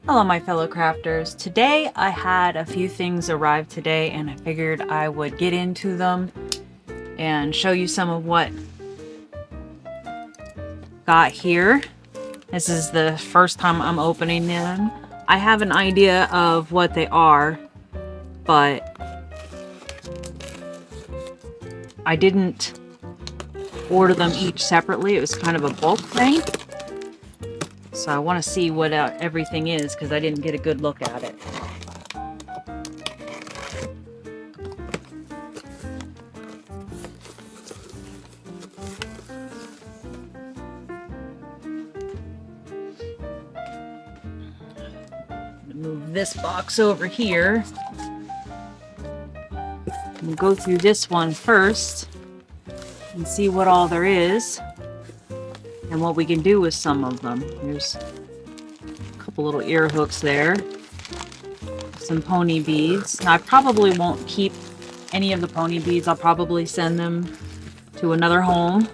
Hello my fellow crafters. Today I had a few things arrive today and I figured I would get into them and show you some of what got here. This is the first time I'm opening them. I have an idea of what they are, but I didn't order them each separately. It was kind of a bulk thing. So I want to see what everything is because I didn't get a good look at it. Move this box over here. We'll go through this one first and see what all there is and what we can do with some of them. There's a couple little ear hooks there, some pony beads. Now I probably won't keep any of the pony beads. I'll probably send them to another home,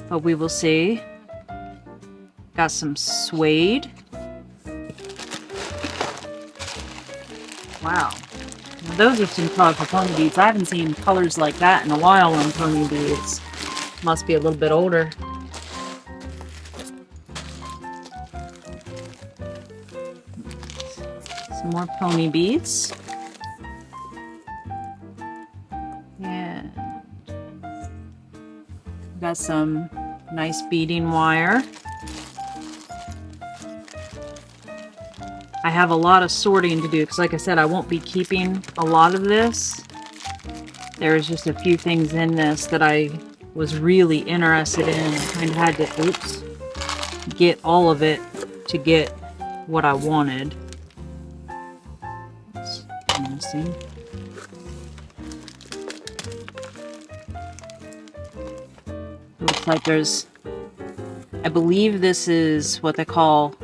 but we will see. Got some suede. Wow. Now those are some colorful pony beads. I haven't seen colors like that in a while on pony beads. Must be a little bit older. Some more pony beads. And got some nice beading wire. I have a lot of sorting to do because, like I said, I won't be keeping a lot of this. There's just a few things in this that I was really interested in. I kind of had to, get all of it to get what I wanted. See. Looks like there's, I believe this is what they call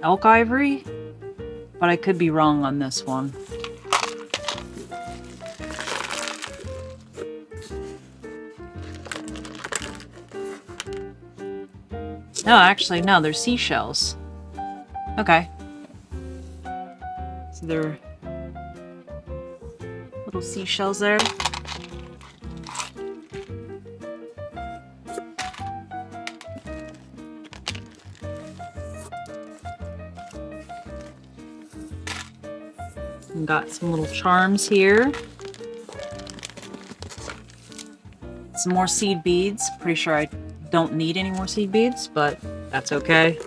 elk ivory, but I could be wrong on this one. No, actually, no, they're seashells. Okay. So they're little seashells there. And got some little charms here. Some more seed beads. Pretty sure I don't need any more seed beads, but that's okay.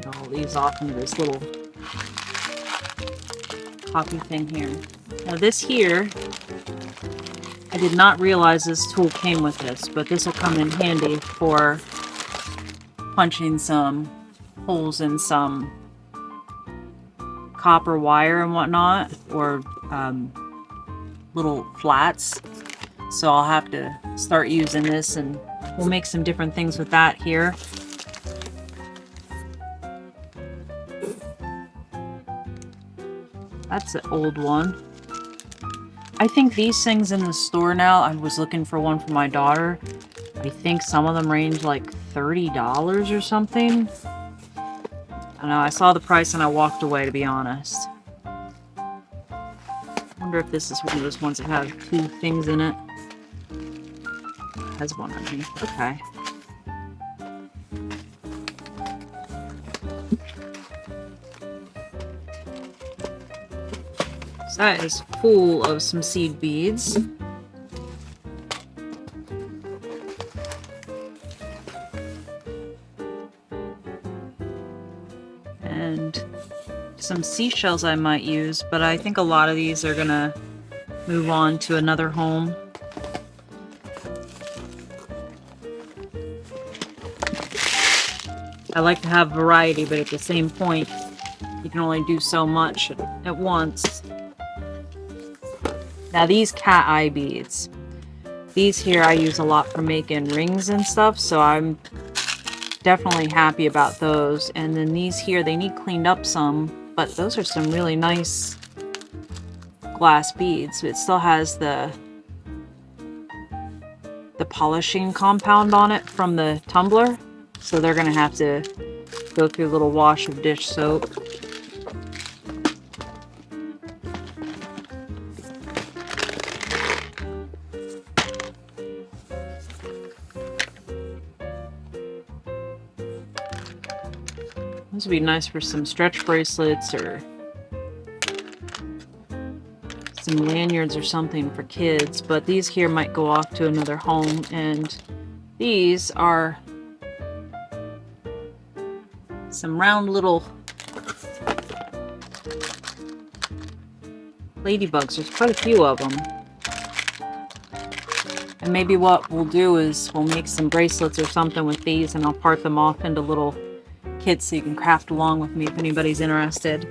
All these off into this little copy thing here. Now this here, I did not realize this tool came with this, but this will come in handy for punching some holes in some copper wire and whatnot, or little flats. So I'll have to start using this, and we'll make some different things with that here. That's an old one. I think these things in the store now, I was looking for one for my daughter. I think some of them range like $30 or something. I know, I saw the price and I walked away, to be honest. Wonder if this is one of those ones that have two things in it. It has one underneath. Okay. So that is full of some seed beads. And some seashells I might use, but I think a lot of these are gonna move on to another home. I like to have variety, but at the same point, you can only do so much at once. Now these cat eye beads, these here I use a lot for making rings and stuff, so I'm definitely happy about those. And then these here, they need cleaned up some but those are some really nice glass beads. It still has the polishing compound on it from the tumbler, so they're gonna have to go through a little wash of dish soap. This would be nice for some stretch bracelets or some lanyards or something for kids, but these here might go off to another home, and these are some round little ladybugs. There's quite a few of them. And maybe what we'll do is we'll make some bracelets or something with these, and I'll part them off into little kits so you can craft along with me if anybody's interested.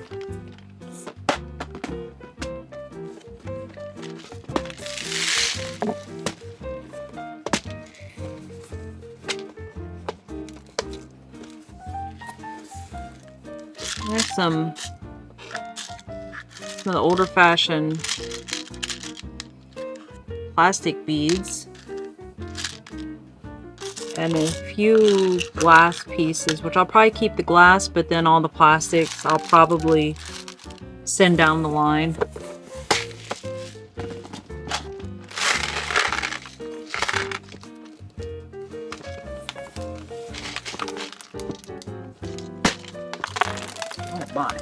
There's some of the older fashioned plastic beads and a few glass pieces, which I'll probably keep the glass, but then all the plastics I'll probably send down the line. Oh my.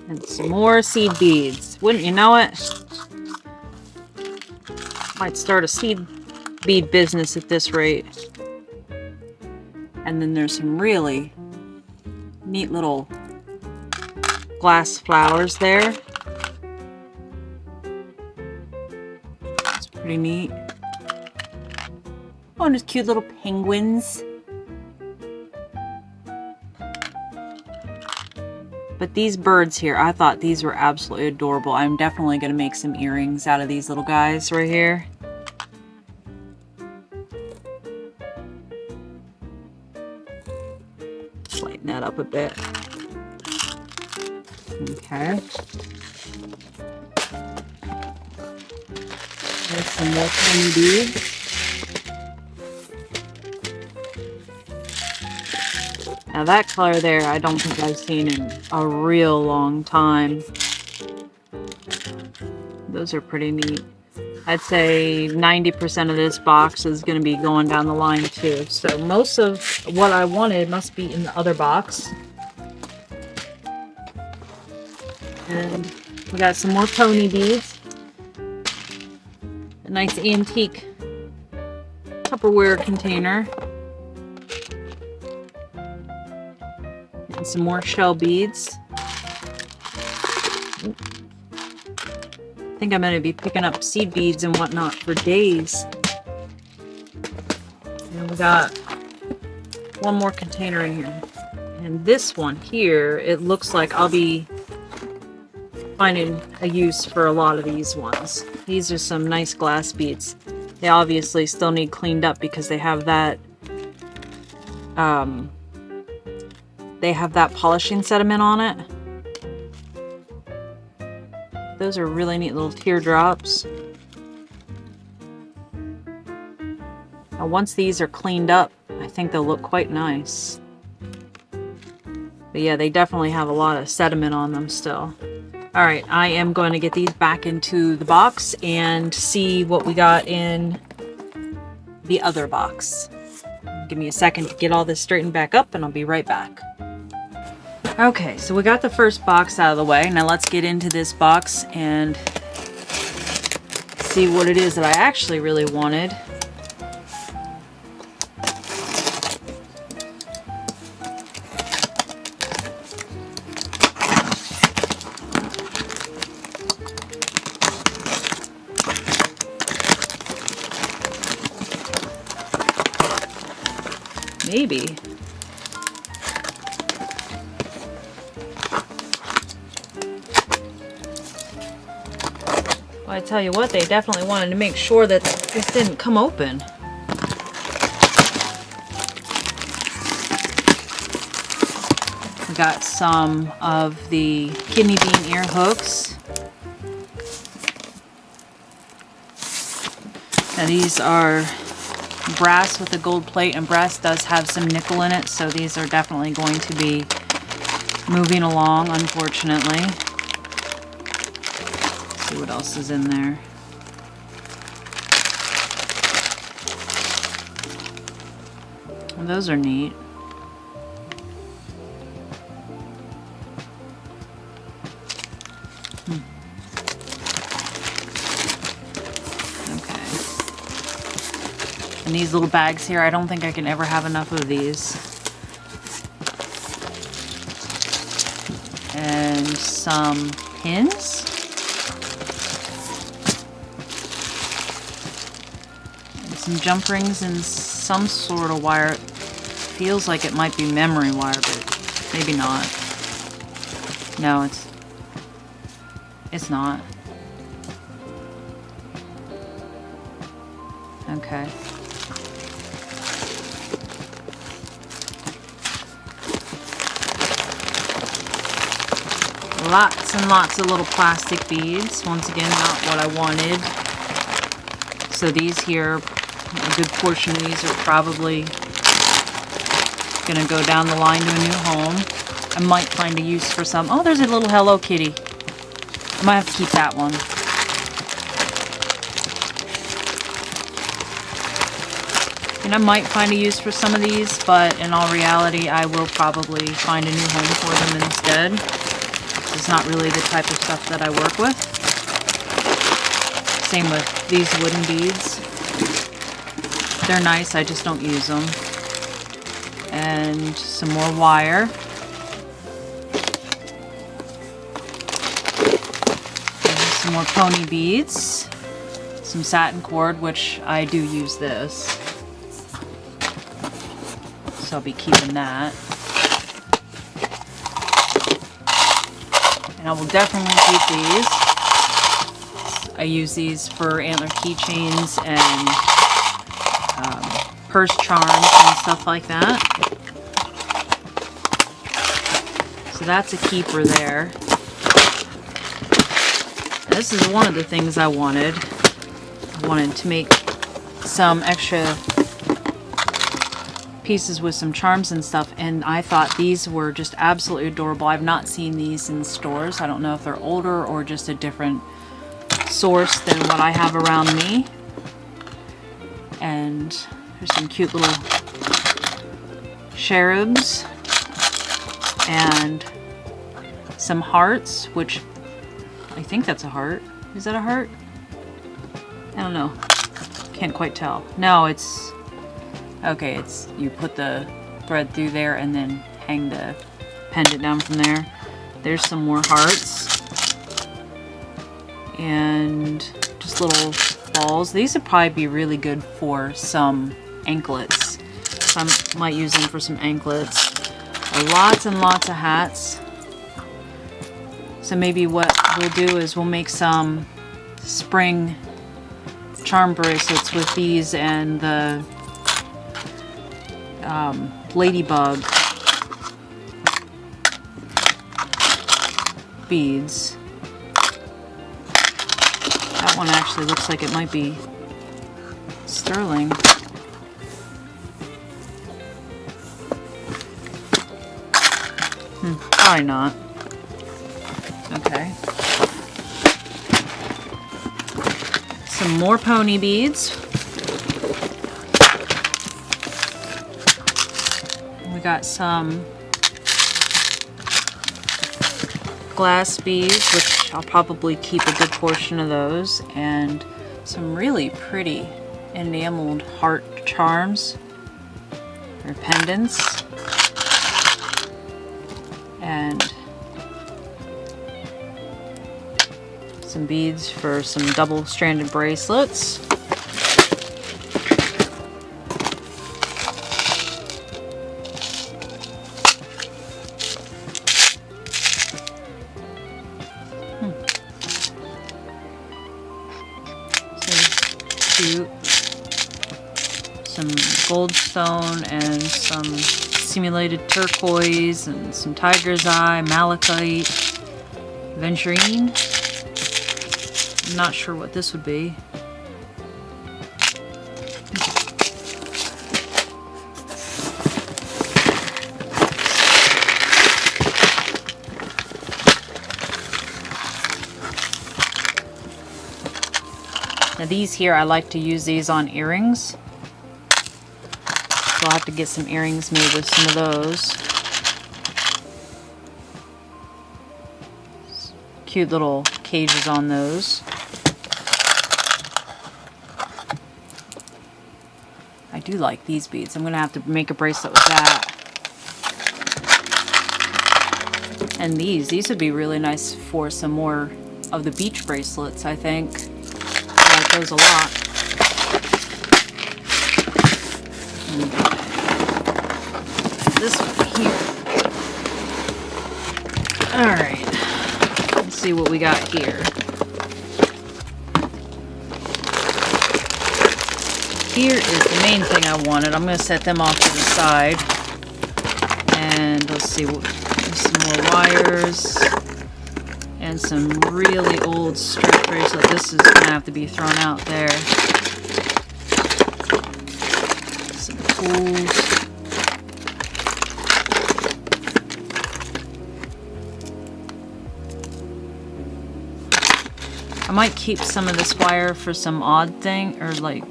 And some more seed beads. Wouldn't you know it? Might start a seed bead business at this rate. And then there's some really neat little glass flowers there. It's pretty neat. Oh, and there's cute little penguins. But these birds here, I thought these were absolutely adorable. I'm definitely going to make some earrings out of these little guys right here. Lighten that up a bit. Okay. There's some more tiny beads. Now that color there, I don't think I've seen in a real long time. Those are pretty neat. I'd say 90% of this box is going to be going down the line too. So most of what I wanted must be in the other box. And we got some more pony beads. A nice antique Tupperware container. And some more shell beads. I think I'm going to be picking up seed beads and whatnot for days. And we got one more container in here. And this one here, it looks like I'll be finding a use for a lot of these ones. These are some nice glass beads. They obviously still need cleaned up because they have that polishing sediment on it. Those are really neat little teardrops. Now once these are cleaned up, I think they'll look quite nice. But yeah, they definitely have a lot of sediment on them still. Alright, I am going to get these back into the box and see what we got in the other box. Give me a second to get all this straightened back up and I'll be right back. Okay, so we got the first box out of the way. Now let's get into this box and see what it is that I actually really wanted. Maybe. Well, I tell you what, they definitely wanted to make sure that this didn't come open. got some of the kidney bean ear hooks. Now these are brass with a gold plate, and brass does have some nickel in it, so these are definitely going to be moving along, unfortunately. Let's see what else is in there. Well, those are neat. Okay. And these little bags here, I don't think I can ever have enough of these. And some pins. And some jump rings and some sort of wire. It feels like it might be memory wire, but maybe not. No, it's not. Okay. Lots and lots of little plastic beads. Once again, not what I wanted. So these here, a good portion of these are probably going to go down the line to a new home. I might find a use for some. Oh, there's a little Hello Kitty. I might have to keep that one. And I might find a use for some of these, but in all reality, I will probably find a new home for them instead. It's not really the type of stuff that I work with. Same with these wooden beads. They're nice, I just don't use them. And some more wire. And some more pony beads. Some satin cord, which I do use this. So I'll be keeping that. And I will definitely keep these. I use these for antler keychains and purse charms and stuff like that. So that's a keeper there. This is one of the things I wanted. I wanted to make some extra pieces with some charms and stuff, and I thought these were just absolutely adorable. I've not seen these in stores. I don't know if they're older or just a different source than what I have around me. And there's some cute little cherubs and some hearts, which I think that's a heart. Is that a heart? I don't know. Can't quite tell. No, it's okay, it's you put the thread through there and then hang the pendant down from there. There's some more hearts. And just little balls. These would probably be really good for some anklets. So I might use them for some anklets. Lots and lots of hats. So maybe what we'll do is we'll make some spring charm bracelets with these and the ladybug beads. That one actually looks like it might be sterling. Probably not. Okay. Some more pony beads. We got some glass beads, which I'll probably keep a good portion of those, and some really pretty enameled heart charms or pendants, and some beads for some double-stranded bracelets. Some gold stone and some simulated turquoise and some tiger's eye, malachite, venturine. I'm not sure what this would be. Now these here, I like to use these on earrings. So I'll have to get some earrings made with some of those. Cute little cages on those. I do like these beads. I'm going to have to make a bracelet with that. And these would be really nice for some more of the beach bracelets, I think. I like those a lot. This one here. Alright. Let's see what we got here. Here is the main thing I wanted. I'm going to set them off to the side. And let's see, some more wires. And some really old strip bracelet. This is going to have to be thrown out there. Some tools. I might keep some of this wire for some odd thing, or like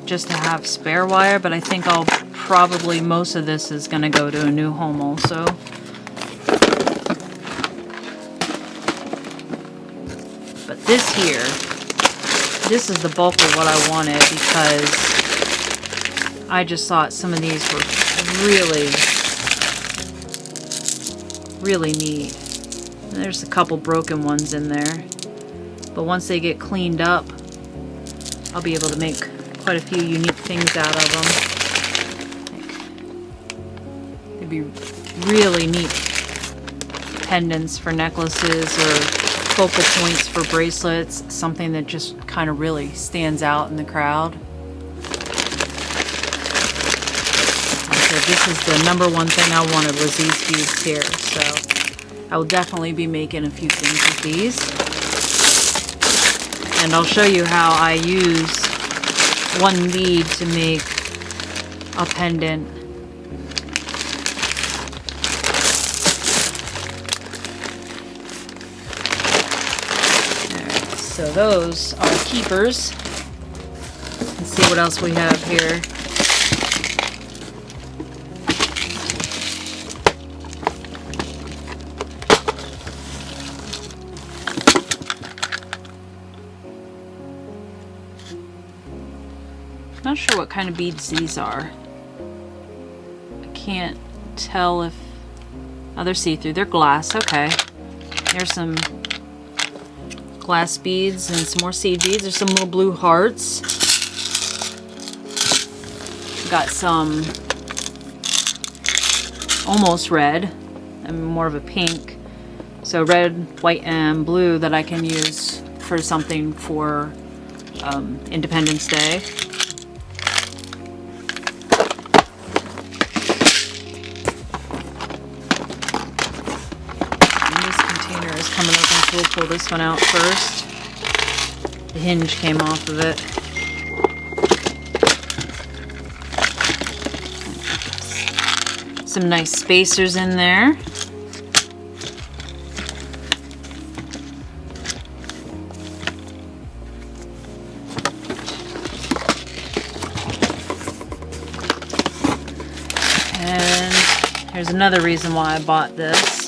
just to have spare wire, but I think I'll probably, most of this is going to go to a new home also. But this here, this is the bulk of what I wanted because I just thought some of these were really neat. There's a couple broken ones in there, but once they get cleaned up, I'll be able to make quite a few unique things out of them. They'd be really neat pendants for necklaces or focal points for bracelets, something that just kind of really stands out in the crowd. So this is the number one thing I wanted, was these beads here. So I will definitely be making a few things with these. And I'll show you how I use one bead to make a pendant. Alright, so those are keepers. Let's see what else we have here. Not sure what kind of beads these are. I can't tell if... Oh, they're see-through. They're glass. Okay. There's some glass beads and some more seed beads. There's some little blue hearts. Got some almost red and more of a pink. So red, white, and blue that I can use for something for Independence Day. Coming open, so we'll pull this one out first. The hinge came off of it. Some nice spacers in there. And here's another reason why I bought this.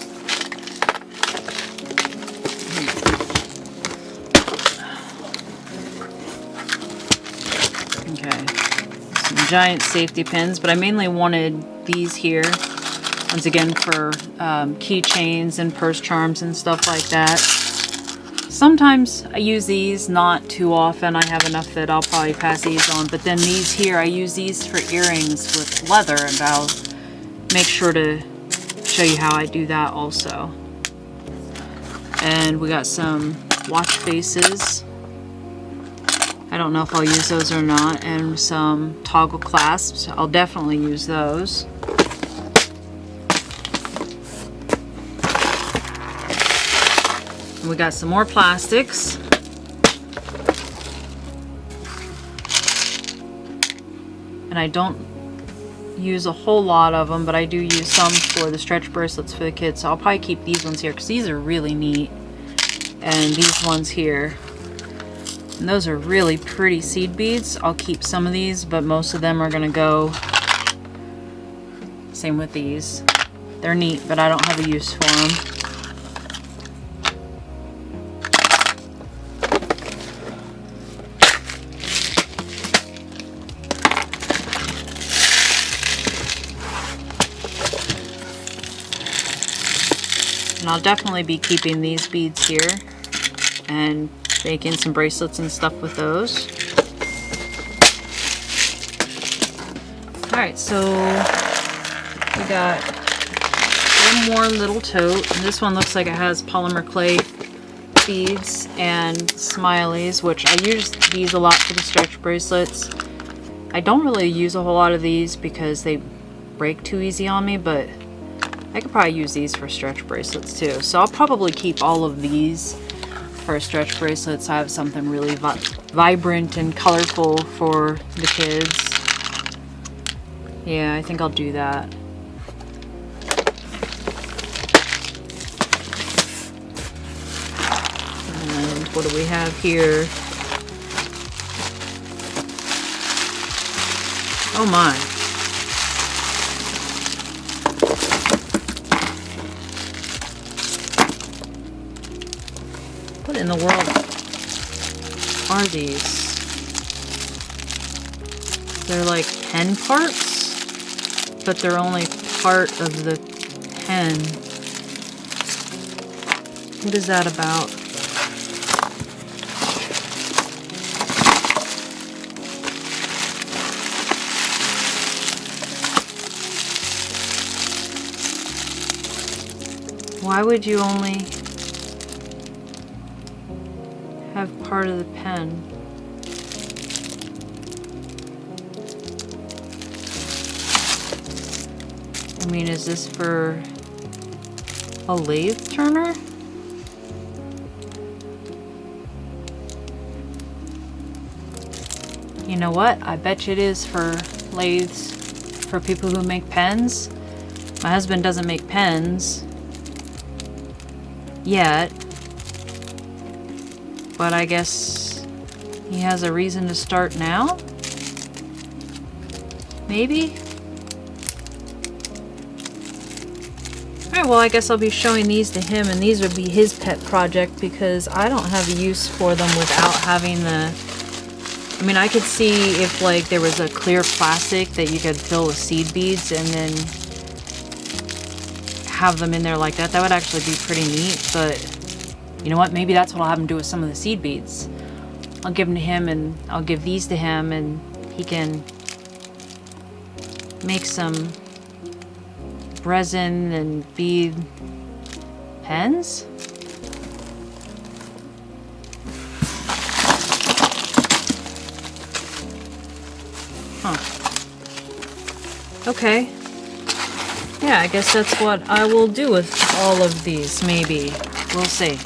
Giant safety pins, but I mainly wanted these here, once again, for keychains and purse charms and stuff like that. Sometimes I use these, not too often. I have enough that I'll probably pass these on, but then these here, I use these for earrings with leather, and I'll make sure to show you how I do that also. And we got some watch faces. I don't know if I'll use those or not. And some toggle clasps. I'll definitely use those. And we got some more plastics. And I don't use a whole lot of them, but I do use some for the stretch bracelets for the kids. So I'll probably keep these ones here because these are really neat. And these ones here. And those are really pretty seed beads. I'll keep some of these, but most of them are gonna go. Same with these. They're neat, but I don't have a use for them. And I'll definitely be keeping these beads here and making some bracelets and stuff with those. Alright, so we got one more little tote. And this one looks like it has polymer clay beads and smileys, which I use these a lot for the stretch bracelets. I don't really use a whole lot of these because they break too easy on me, but I could probably use these for stretch bracelets too. So I'll probably keep all of these for stretch bracelets. I have something really vibrant and colorful for the kids. Yeah, I think I'll do that. And what do we have here? Oh my. What in the world are these? They're like pen parts, but they're only part of the pen. What is that about? Why would you only have part of the pen? I mean, is this for a lathe turner? You know what? I bet you it is for lathes, for people who make pens. My husband doesn't make pens yet, but I guess he has a reason to start now? Maybe? Alright, well I guess I'll be showing these to him, and these would be his pet project because I don't have a use for them without having the... I mean, I could see if like there was a clear plastic that you could fill with seed beads and then have them in there like that. That would actually be pretty neat, but you know what? Maybe that's what I'll have him do with some of the seed beads. I'll give them to him, and I'll give these to him, and he can make some resin and bead pens. Huh. Okay. Yeah, I guess that's what I will do with all of these, maybe. We'll see.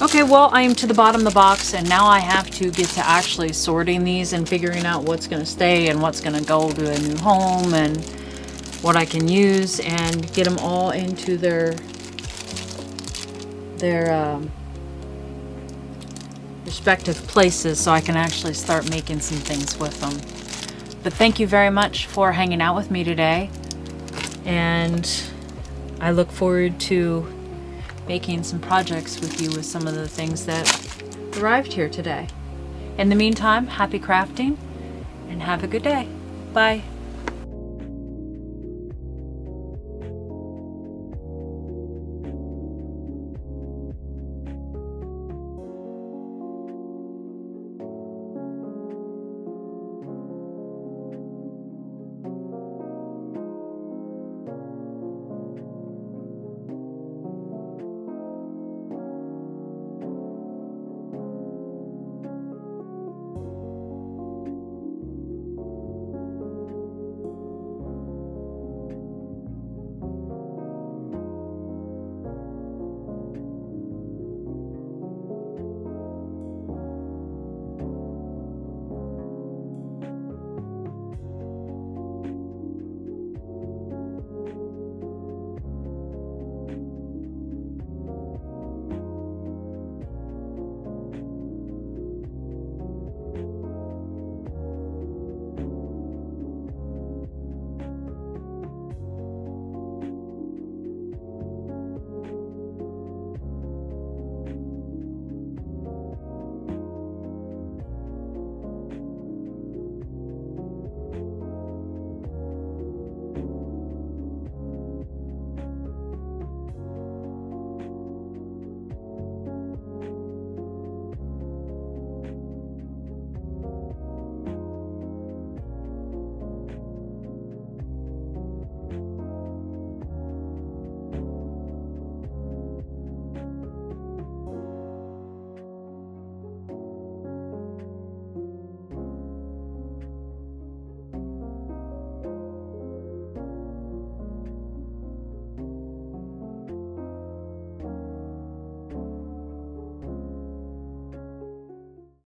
Okay, well, I am to the bottom of the box, and now I have to get to actually sorting these and figuring out what's going to stay and what's going to go to a new home and what I can use, and get them all into their respective places so I can actually start making some things with them. But thank you very much for hanging out with me today, and I look forward to making some projects with you with some of the things that arrived here today. In the meantime, happy crafting and have a good day. Bye.